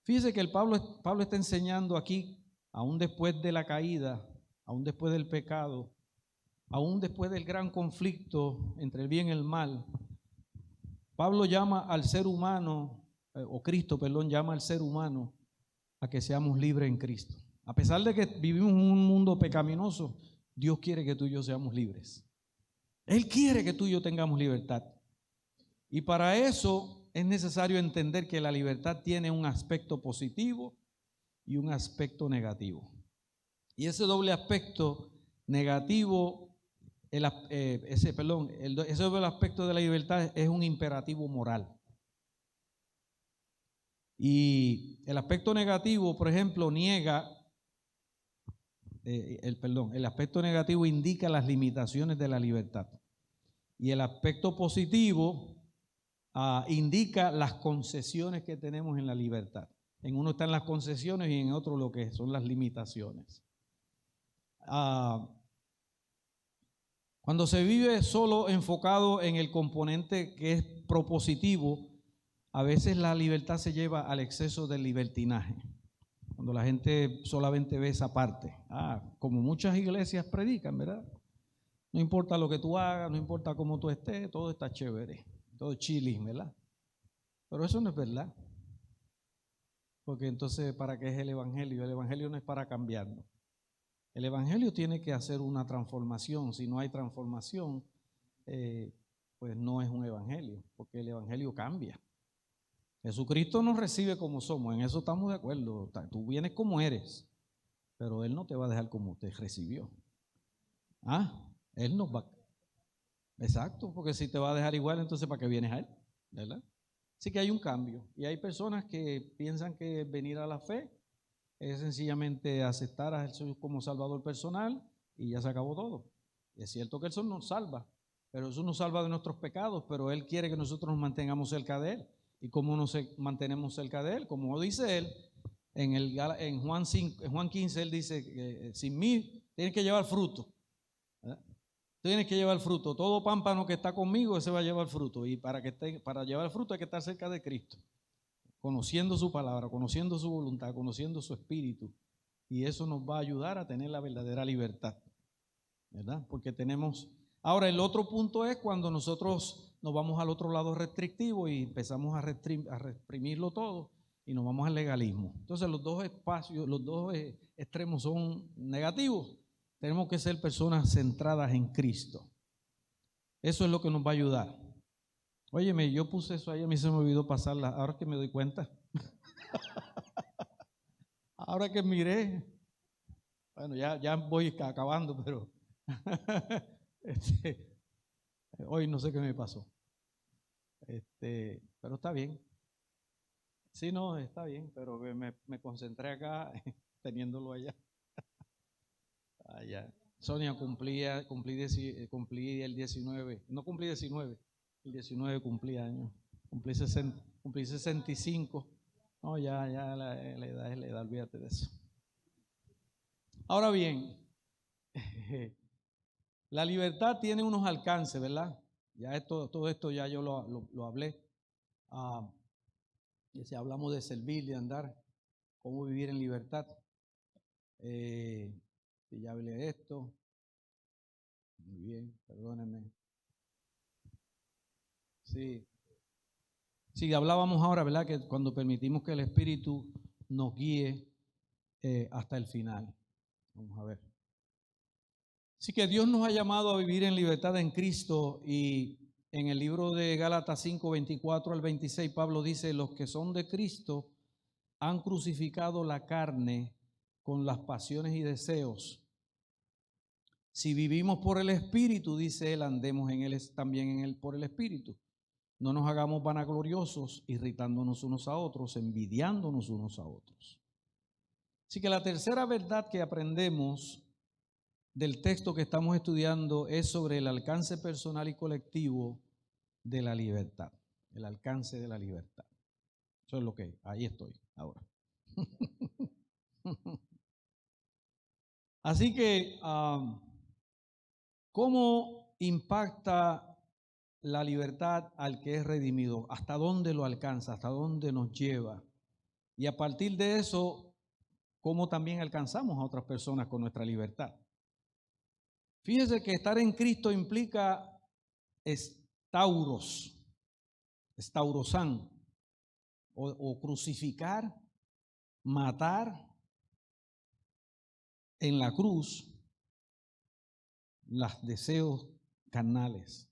Fíjese que el Pablo está enseñando aquí, aún después de la caída, aún después del pecado, aún después del gran conflicto entre el bien y el mal, Pablo llama al ser humano, o Cristo, perdón, llama al ser humano a que seamos libres en Cristo. A pesar de que vivimos en un mundo pecaminoso, Dios quiere que tú y yo seamos libres. Él quiere que tú y yo tengamos libertad. Y para eso es necesario entender que la libertad tiene un aspecto positivo y un aspecto negativo. Y ese doble aspecto negativo, ese doble aspecto de la libertad es un imperativo moral. Y el aspecto negativo, por ejemplo, el aspecto negativo indica las limitaciones de la libertad. Y el aspecto positivo indica las concesiones que tenemos en la libertad. En uno están las concesiones y en otro lo que son las limitaciones. Cuando se vive solo enfocado en el componente que es propositivo, a veces la libertad se lleva al exceso del libertinaje. Cuando la gente solamente ve esa parte. Como muchas iglesias predican, ¿verdad? No importa lo que tú hagas, no importa cómo tú estés, todo está chévere, todo chilling, ¿verdad? Pero eso no es verdad. Porque entonces, ¿para qué es el evangelio? El evangelio no es para cambiarnos. El evangelio tiene que hacer una transformación. Si no hay transformación, pues no es un evangelio, porque el evangelio cambia. Jesucristo nos recibe como somos, en eso estamos de acuerdo. Tú vienes como eres, pero Él no te va a dejar como te recibió. Él nos va. Exacto, porque si te va a dejar igual, entonces ¿para qué vienes a Él? ¿Verdad? Así que hay un cambio. Y hay personas que piensan que venir a la fe es sencillamente aceptar a Jesús como Salvador personal y ya se acabó todo. Y es cierto que Él nos salva, pero Jesús nos salva de nuestros pecados, pero Él quiere que nosotros nos mantengamos cerca de Él. ¿Y cómo nos mantenemos cerca de Él? Como dice Él, en Juan 15, Él dice que sin mí tienes que llevar fruto. ¿Verdad? Tienes que llevar fruto. Todo pámpano que está conmigo, ese va a llevar fruto. Y para llevar fruto hay que estar cerca de Cristo, conociendo su palabra, conociendo su voluntad, conociendo su espíritu. Y eso nos va a ayudar a tener la verdadera libertad, ¿verdad? Porque tenemos. Ahora, el otro punto es cuando nosotros nos vamos al otro lado restrictivo y empezamos a reprimirlo todo y nos vamos al legalismo. Entonces, los dos extremos son negativos. Tenemos que ser personas centradas en Cristo. Eso es lo que nos va a ayudar. Óyeme, yo puse eso ahí, a mí se me olvidó pasarla, ahora que me doy cuenta. Ahora que miré, bueno, ya voy acabando, pero hoy no sé qué me pasó. Pero está bien. Sí, no, está bien, pero me concentré acá teniéndolo allá. Allá. Sonia cumplí el 19, no cumplí 19, el 19 cumplí años, cumplí 65. No, ya la edad es la edad, olvídate de eso. Ahora bien, la libertad tiene unos alcances, ¿verdad? Ya todo esto ya yo lo hablé. Si hablamos de servir, de andar, cómo vivir en libertad. Ya hablé de esto. Muy bien, perdónenme. Sí, hablábamos ahora, ¿verdad? Que cuando permitimos que el Espíritu nos guíe, hasta el final. Vamos a ver. Así que Dios nos ha llamado a vivir en libertad en Cristo, y en el libro de Gálatas 5, 24 al 26, Pablo dice: los que son de Cristo han crucificado la carne con las pasiones y deseos. Si vivimos por el Espíritu, dice él, andemos en él, también en él por el Espíritu. No nos hagamos vanagloriosos, irritándonos unos a otros, envidiándonos unos a otros. Así que la tercera verdad que aprendemos del texto que estamos estudiando es sobre el alcance personal y colectivo de la libertad. El alcance de la libertad. Eso es lo que, ahí estoy ahora. Así que, ¿cómo impacta la libertad al que es redimido? ¿Hasta dónde lo alcanza? ¿Hasta dónde nos lleva? Y a partir de eso, ¿cómo también alcanzamos a otras personas con nuestra libertad? Fíjese que estar en Cristo implica estaurosán, o crucificar, matar en la cruz los deseos carnales.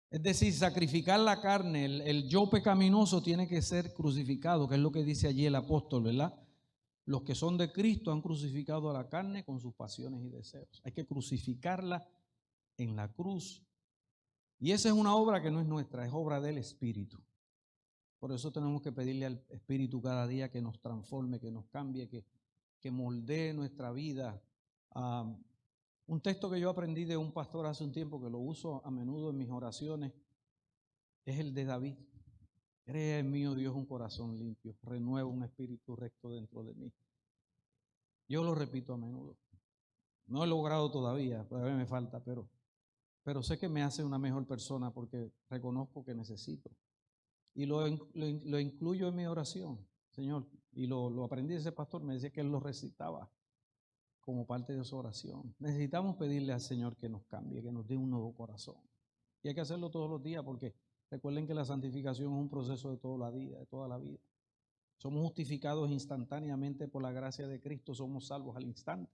Es decir, sacrificar la carne, el yo pecaminoso tiene que ser crucificado, que es lo que dice allí el apóstol, ¿verdad? Los que son de Cristo han crucificado a la carne con sus pasiones y deseos. Hay que crucificarla en la cruz. Y esa es una obra que no es nuestra, es obra del Espíritu. Por eso tenemos que pedirle al Espíritu cada día que nos transforme, que nos cambie, que moldee nuestra vida. Un texto que yo aprendí de un pastor hace un tiempo, que lo uso a menudo en mis oraciones, es el de David. Crea en mí, oh Dios, un corazón limpio, renueva un espíritu recto dentro de mí. Yo lo repito a menudo. No he logrado todavía me falta, pero sé que me hace una mejor persona porque reconozco que necesito. Y lo incluyo en mi oración, Señor. Y lo aprendí de ese pastor, me decía que él lo recitaba como parte de su oración. Necesitamos pedirle al Señor que nos cambie, que nos dé un nuevo corazón. Y hay que hacerlo todos los días, porque recuerden que la santificación es un proceso de toda la vida. Somos justificados instantáneamente por la gracia de Cristo, somos salvos al instante.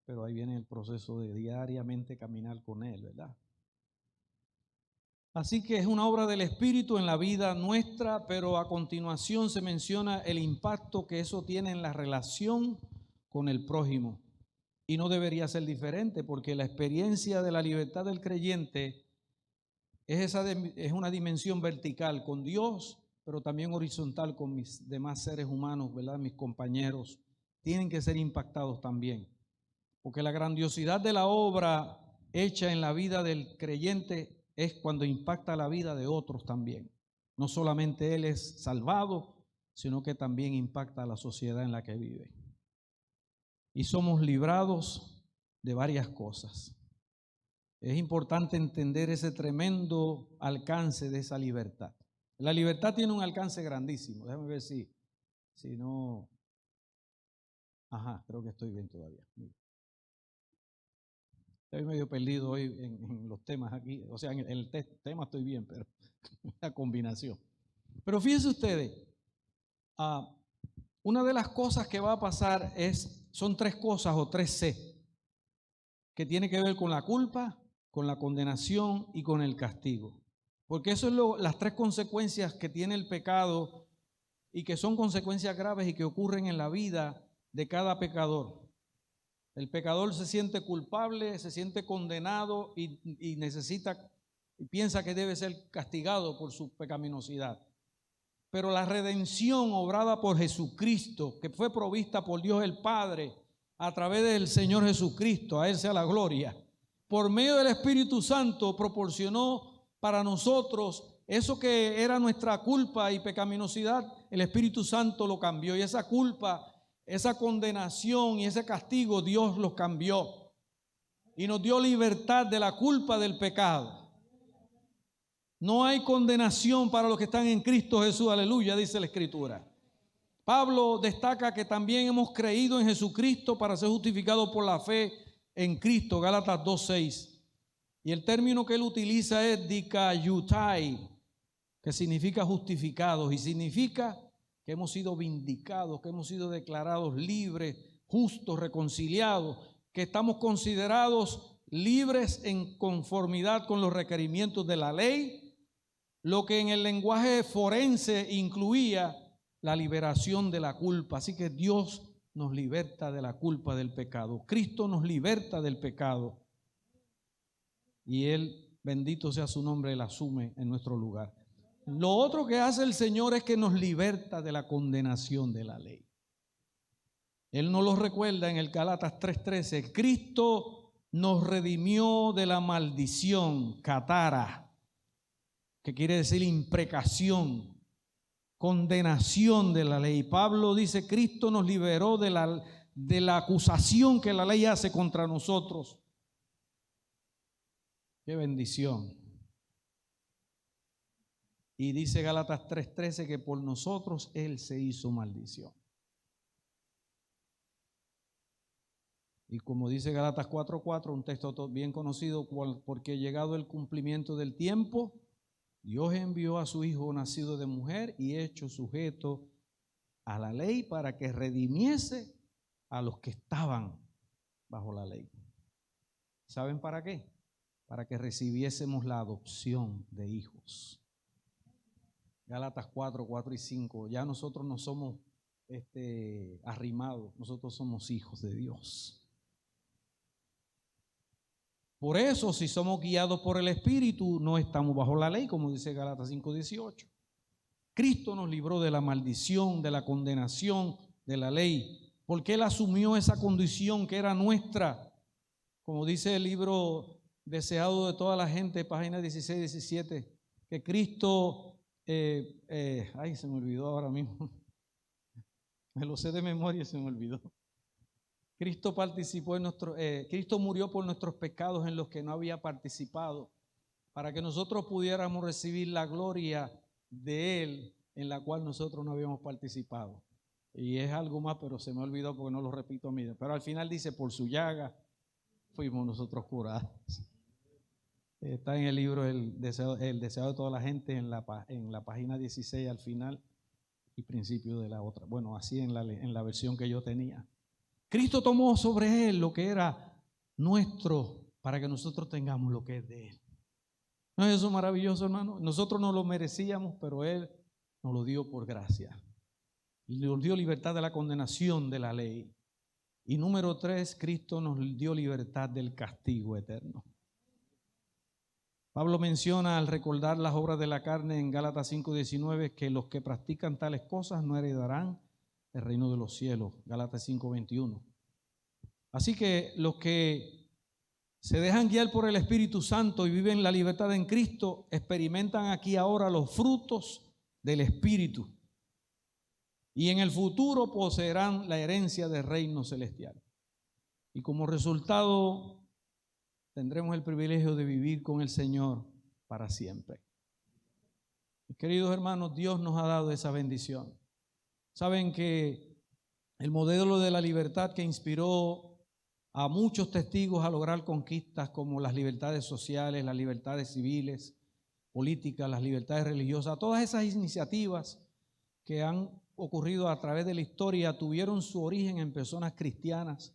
Pero ahí viene el proceso de diariamente caminar con Él, ¿verdad? Así que es una obra del Espíritu en la vida nuestra, pero a continuación se menciona el impacto que eso tiene en la relación con el prójimo. Y no debería ser diferente, porque la experiencia de la libertad del creyente es una dimensión vertical con Dios, pero también horizontal con mis demás seres humanos, ¿verdad? Mis compañeros tienen que ser impactados también, porque la grandiosidad de la obra hecha en la vida del creyente es cuando impacta la vida de otros también. No solamente él es salvado, sino que también impacta a la sociedad en la que vive. Y somos librados de varias cosas. Es importante entender ese tremendo alcance de esa libertad. La libertad tiene un alcance grandísimo. Déjame ver si no. Ajá, creo que estoy bien todavía. Estoy medio perdido hoy en los temas aquí. O sea, en el tema estoy bien, pero la combinación. Pero fíjense ustedes, una de las cosas que va a pasar son tres cosas o tres C, que tiene que ver con la culpa, con la condenación y con el castigo. Porque eso es las tres consecuencias que tiene el pecado, y que son consecuencias graves y que ocurren en la vida de cada pecador. El pecador se siente culpable, se siente condenado y piensa que debe ser castigado por su pecaminosidad. Pero la redención obrada por Jesucristo, que fue provista por Dios el Padre a través del Señor Jesucristo, a Él sea la gloria, por medio del Espíritu Santo proporcionó para nosotros eso que era nuestra culpa y pecaminosidad. El Espíritu Santo lo cambió, y esa culpa, esa condenación y ese castigo Dios los cambió y nos dio libertad de la culpa del pecado. No hay condenación para los que están en Cristo Jesús, aleluya, dice la Escritura. Pablo destaca que también hemos creído en Jesucristo para ser justificados por la fe en Cristo, Gálatas 2:6. Y el término que él utiliza es dikaiutai, que significa justificados, y significa que hemos sido vindicados, que hemos sido declarados libres, justos, reconciliados, que estamos considerados libres en conformidad con los requerimientos de la ley, lo que en el lenguaje forense incluía la liberación de la culpa. Así que Dios nos liberta de la culpa del pecado. Cristo nos liberta del pecado. Y Él, bendito sea su nombre, Él asume en nuestro lugar. Lo otro que hace el Señor es que nos liberta de la condenación de la ley. Él nos lo recuerda en el Gálatas 3:13. Cristo nos redimió de la maldición, catara, que quiere decir imprecación, condenación de la ley. Pablo dice, Cristo nos liberó de la acusación que la ley hace contra nosotros. ¡Qué bendición! Y dice Gálatas 3:13 que por nosotros Él se hizo maldición. Y como dice Gálatas 4:4, un texto bien conocido, porque llegado el cumplimiento del tiempo, Dios envió a su Hijo nacido de mujer y hecho sujeto a la ley para que redimiese a los que estaban bajo la ley. ¿Saben para qué? Para que recibiésemos la adopción de hijos. Gálatas 4 y 5. Ya nosotros no somos arrimados, nosotros somos hijos de Dios. Por eso, si somos guiados por el Espíritu, no estamos bajo la ley, como dice Gálatas 5:18. Cristo nos libró de la maldición, de la condenación de la ley, porque Él asumió esa condición que era nuestra. Como dice el libro Deseado de toda la gente, páginas 16 y 17, que Cristo, se me olvidó ahora mismo, me lo sé de memoria y se me olvidó. Cristo participó Cristo murió por nuestros pecados en los que no había participado, para que nosotros pudiéramos recibir la gloria de Él en la cual nosotros no habíamos participado. Y es algo más, pero se me olvidó porque no lo repito a mí. Pero al final dice, por su llaga fuimos nosotros curados. Está en el libro el deseo de toda la gente, en la página 16 al final y principio de la otra. Bueno, así en la versión que yo tenía. Cristo tomó sobre Él lo que era nuestro para que nosotros tengamos lo que es de Él. ¿No es eso maravilloso, hermano? Nosotros no lo merecíamos, pero Él nos lo dio por gracia. Y nos dio libertad de la condenación de la ley. Y número 3, Cristo nos dio libertad del castigo eterno. Pablo menciona al recordar las obras de la carne en Gálatas 5:19 que los que practican tales cosas no heredarán el reino de los cielos. Gálatas 5:21. Así que los que se dejan guiar por el Espíritu Santo y viven la libertad en Cristo experimentan aquí ahora los frutos del Espíritu. Y en el futuro poseerán la herencia del reino celestial. Y como resultado tendremos el privilegio de vivir con el Señor para siempre. Queridos hermanos, Dios nos ha dado esa bendición. Saben que el modelo de la libertad que inspiró a muchos testigos a lograr conquistas como las libertades sociales, las libertades civiles, políticas, las libertades religiosas, todas esas iniciativas que han ocurrido a través de la historia tuvieron su origen en personas cristianas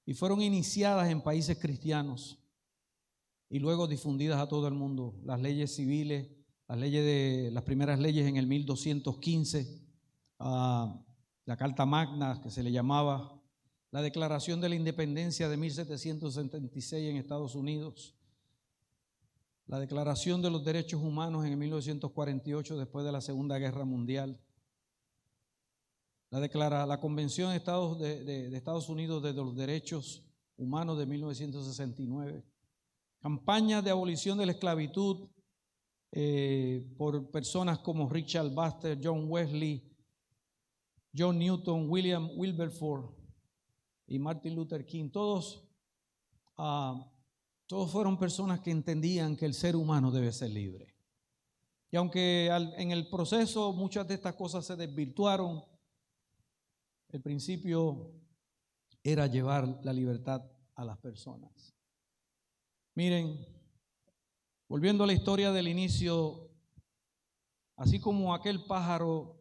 y fueron iniciadas en países cristianos y luego difundidas a todo el mundo. Las leyes civiles, las primeras leyes en el 1215, la Carta Magna que se le llamaba, la Declaración de la Independencia de 1776 en Estados Unidos, la Declaración de los Derechos Humanos en 1948 después de la Segunda Guerra Mundial, la Convención de Estados Unidos de los Derechos Humanos de 1969, campañas de abolición de la esclavitud por personas como Richard Baxter, John Wesley, John Newton, William Wilberforce y Martin Luther King. Todos fueron personas que entendían que el ser humano debe ser libre. Y aunque en el proceso muchas de estas cosas se desvirtuaron, el principio era llevar la libertad a las personas. Miren, volviendo a la historia del inicio, así como aquel pájaro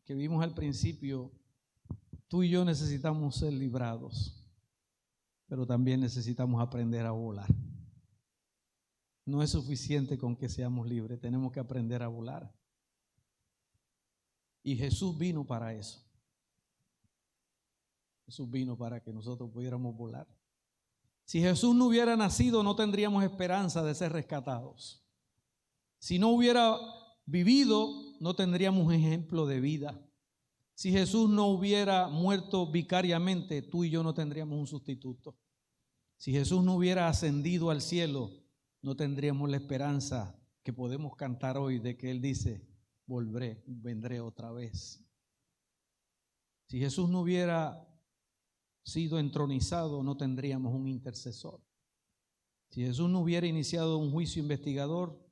que vimos al principio, tú y yo necesitamos ser librados, pero también necesitamos aprender a volar. No es suficiente con que seamos libres, tenemos que aprender a volar. Y Jesús vino para eso. Jesús vino para que nosotros pudiéramos volar. Si Jesús no hubiera nacido, no tendríamos esperanza de ser rescatados. Si no hubiera vivido, no tendríamos un ejemplo de vida. Si Jesús no hubiera muerto vicariamente, tú y yo no tendríamos un sustituto. Si Jesús no hubiera ascendido al cielo, no tendríamos la esperanza que podemos cantar hoy de que Él dice, vendré otra vez. Si Jesús no hubiera sido entronizado, no tendríamos un intercesor. Si Jesús no hubiera iniciado un juicio investigador,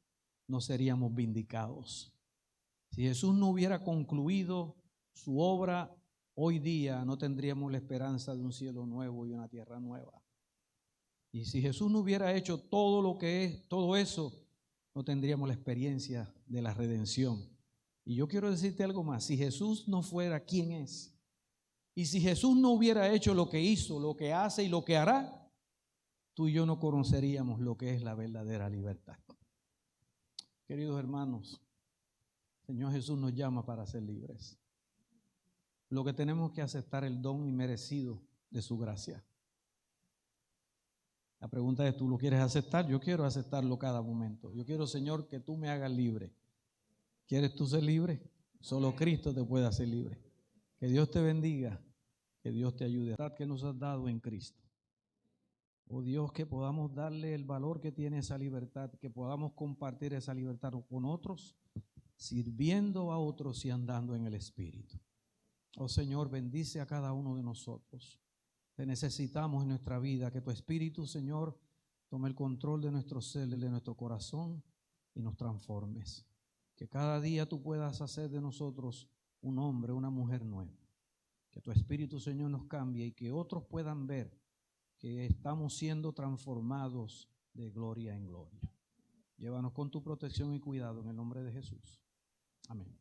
no seríamos vindicados. Si Jesús no hubiera concluido su obra, hoy día no tendríamos la esperanza de un cielo nuevo y una tierra nueva. Y si Jesús no hubiera hecho todo eso, no tendríamos la experiencia de la redención. Y yo quiero decirte algo más, si Jesús no fuera quien es, y si Jesús no hubiera hecho lo que hizo, lo que hace y lo que hará, tú y yo no conoceríamos lo que es la verdadera libertad. Queridos hermanos, Señor Jesús nos llama para ser libres. Lo que tenemos que aceptar el don inmerecido de su gracia. La pregunta es, ¿tú lo quieres aceptar? Yo quiero aceptarlo cada momento. Yo quiero, Señor, que tú me hagas libre. ¿Quieres tú ser libre? Solo Cristo te puede hacer libre. Que Dios te bendiga, que Dios te ayude. La verdad que nos has dado en Cristo. Oh Dios, que podamos darle el valor que tiene esa libertad, que podamos compartir esa libertad con otros, sirviendo a otros y andando en el Espíritu. Oh Señor, bendice a cada uno de nosotros. Te necesitamos en nuestra vida, que tu Espíritu, Señor, tome el control de nuestro ser, de nuestro corazón y nos transformes. Que cada día tú puedas hacer de nosotros un hombre, una mujer nueva. Que tu Espíritu, Señor, nos cambie y que otros puedan ver que estamos siendo transformados de gloria en gloria. Llévanos con tu protección y cuidado en el nombre de Jesús. Amén.